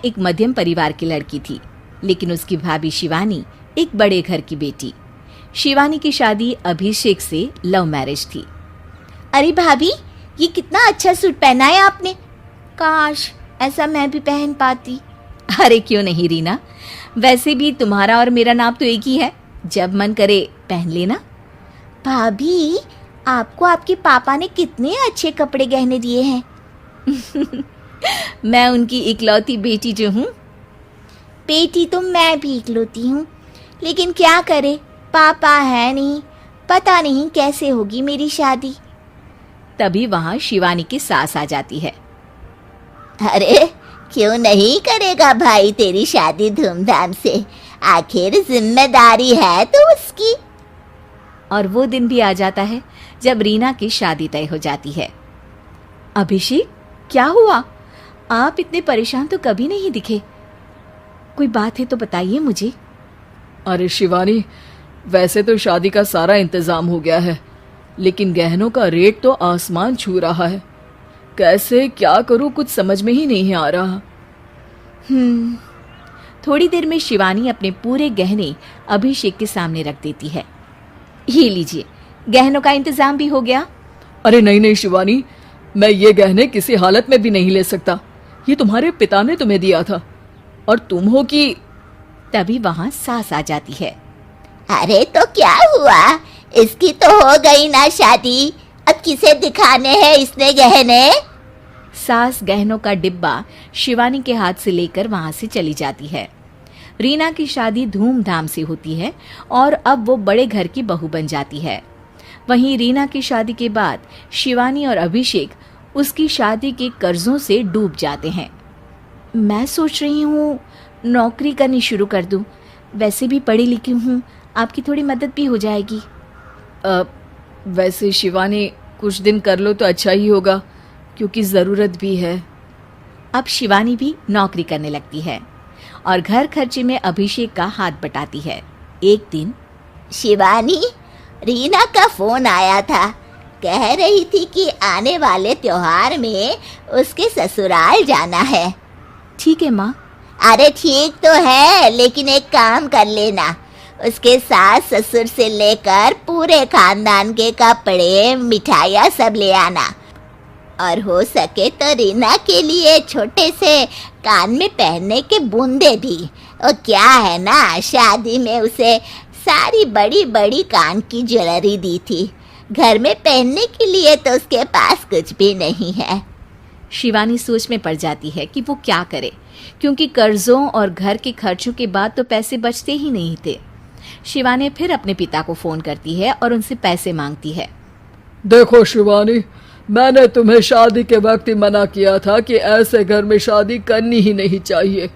एक मध्यम परिवार की लड़की थी, लेकिन उसकी भाभी शिवानी एक बड़े घर की बेटी। शिवानी की शादी अभिषेक से लव मैरिज थी। अरे भाभी, ये कितना अच्छा सूट पहना है आपने। काश ऐसा मैं भी पहन पाती। अरे क्यों नहीं रीना, वैसे भी तुम्हारा और मेरा नाप तो एक ही है, जब मन करे पहन लेना। भाभी, आपको आपके पापा ने कितने अच्छे कपड़े गहने दिए हैं। मैं उनकी इकलौती बेटी जो हूँ। बेटी तो मैं भी इकलौती हूँ, लेकिन क्या करे, पापा है नहीं, पता नहीं कैसे होगी मेरी शादी। तभी वहाँ शिवानी की सास आ जाती है। अरे क्यों नहीं करेगा भाई तेरी शादी धूमधाम से, आखिर जिम्मेदारी है तो उसकी। और वो दिन भी आ जाता है जब रीना की शादी तय हो जाती है। अभिषेक, क्या हुआ? आप इतने परेशान तो कभी नहीं दिखे, कोई बात है तो बताइए मुझे। अरे शिवानी, वैसे तो शादी का सारा इंतजाम हो गया है, लेकिन गहनों का रेट तो आसमान छू रहा है। कैसे क्या करूं, कुछ समझ में ही नहीं आ रहा। थोड़ी देर में शिवानी अपने पूरे गहने अभिषेक के सामने रख देती है। ये लीजिए, गहनों का इंतजाम भी हो गया। अरे नहीं नहीं शिवानी, मैं ये गहने किसी हालत में भी नहीं ले सकता। ये तुम्हारे पिता ने तुम्हें दिया था, और तुम हो कि। तभी वहां सास आ जाती है। अरे तो क्या हुआ, इसकी तो हो गई ना शादी, अब किसे दिखाने हैं इसने गहने। सास गहनों का डिब्बा शिवानी के हाथ से लेकर वहां से चली जाती है। रीना की शादी धूमधाम से होती है और अब वो बड़े घर की बहू बन जाती है। वहीं रीना की शादी के बाद शिवानी और अभिषेक उसकी शादी के कर्जों से डूब जाते हैं। मैं सोच रही हूँ नौकरी करनी शुरू कर दूँ, वैसे भी पढ़ी लिखी हूँ, आपकी थोड़ी मदद भी हो जाएगी। वैसे शिवानी, कुछ दिन कर लो तो अच्छा ही होगा, क्योंकि ज़रूरत भी है। अब शिवानी भी नौकरी करने लगती है और घर खर्चे में अभिषेक का हाथ बटाती है। एक दिन शिवानी, रीना का फोन आया था, कह रही थी कि आने वाले त्योहार में उसके ससुराल जाना है। ठीक है माँ। अरे ठीक तो है, लेकिन एक काम कर लेना, उसके सास ससुर से लेकर पूरे खानदान के कपड़े मिठाइयाँ सब ले आना, और हो सके तो रीना के लिए छोटे से कान में पहनने के बूंदे भी। और क्या है ना, शादी में उसे सारी बड़ी बड़ी कान की ज्वेलरी दी थी, घर में पहनने के लिए तो उसके पास कुछ भी नहीं है। शिवानी सोच में पड़ जाती है कि वो क्या करे, क्योंकि कर्जों और घर के खर्चों के बाद तो पैसे बचते ही नहीं थे। शिवानी फिर अपने पिता को फोन करती है और उनसे पैसे मांगती है। देखो शिवानी, मैंने तुम्हें शादी के वक्त ही मना किया था कि ऐसे घर में शादी करनी ही नहीं चाहिए।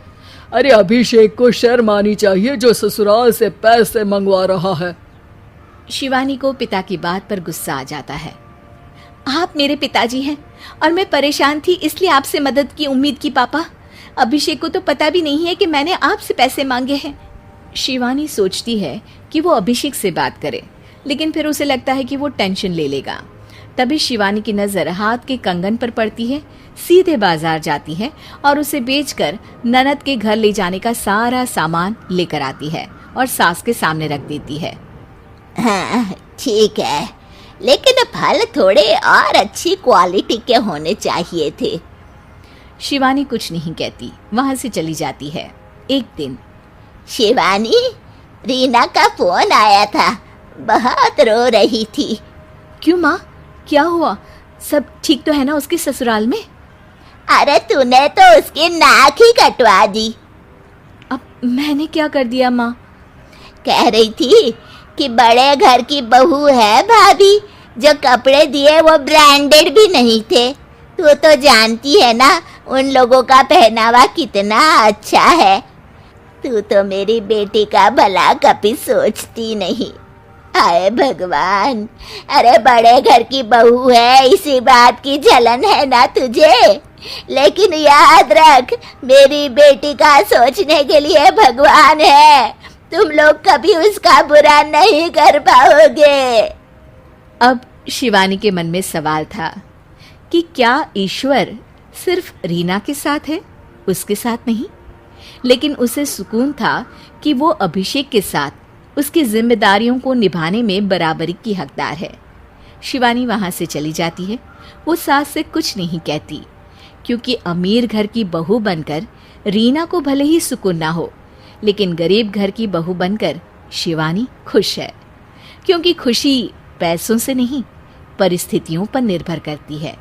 अरे अभिषेक को शर्म आनी चाहिए जो ससुराल से पैसे मंगवा रहा है। शिवानी को पिता की बात पर गुस्सा आ जाता है। आप मेरे पिताजी हैं और मैं परेशान थी इसलिए आपसे मदद की उम्मीद की पापा। अभिषेक को तो पता भी नहीं है कि मैंने आपसे पैसे मांगे हैं। शिवानी सोचती है कि वो अभिषेक से बात करे, लेकिन फिर उसे लगता है कि वो टेंशन ले लेगा। तभी शिवानी की नज़र हाथ के कंगन पर पड़ती है, सीधे बाजार जाती है और उसे बेचकर ननद के घर ले जाने का सारा सामान लेकर आती है और सास के सामने रख देती है। हाँ ठीक है, लेकिन फल थोड़े और अच्छी क्वालिटी के होने चाहिए थे। शिवानी कुछ नहीं कहती, वहां से चली जाती है। एक दिन शिवानी, रीना का फोन आया था, बहुत रो रही थी। क्यों माँ, क्या हुआ? सब ठीक तो है ना उसके ससुराल में? अरे तूने तो उसकी नाक ही कटवा दी। अब मैंने क्या कर दिया माँ? कह रही थी कि बड़े घर की बहू है भाभी, जो कपड़े दिए वो ब्रांडेड भी नहीं थे। तू तो जानती है ना उन लोगों का पहनावा कितना अच्छा है। तू तो मेरी बेटी का भला कभी सोचती नहीं। हाय भगवान, अरे बड़े घर की बहू है, इसी बात की जलन है ना तुझे? लेकिन याद रख, मेरी बेटी का सोचने के लिए भगवान है, तुम लोग कभी उसका बुरा नहीं कर पाओगे। अब शिवानी के मन में सवाल था कि क्या ईश्वर सिर्फ रीना के साथ है उसके साथ नहीं, लेकिन उसे सुकून था कि वो अभिषेक के साथ उसकी जिम्मेदारियों को निभाने में बराबरी की हकदार है। शिवानी वहां से चली जाती है। वो सास से कुछ नहीं कहती, क्योंकि अमीर घर की बहू बनकर रीना को भले ही सुकून ना हो, लेकिन गरीब घर की बहू बनकर शिवानी खुश है, क्योंकि खुशी पैसों से नहीं परिस्थितियों पर निर्भर करती है।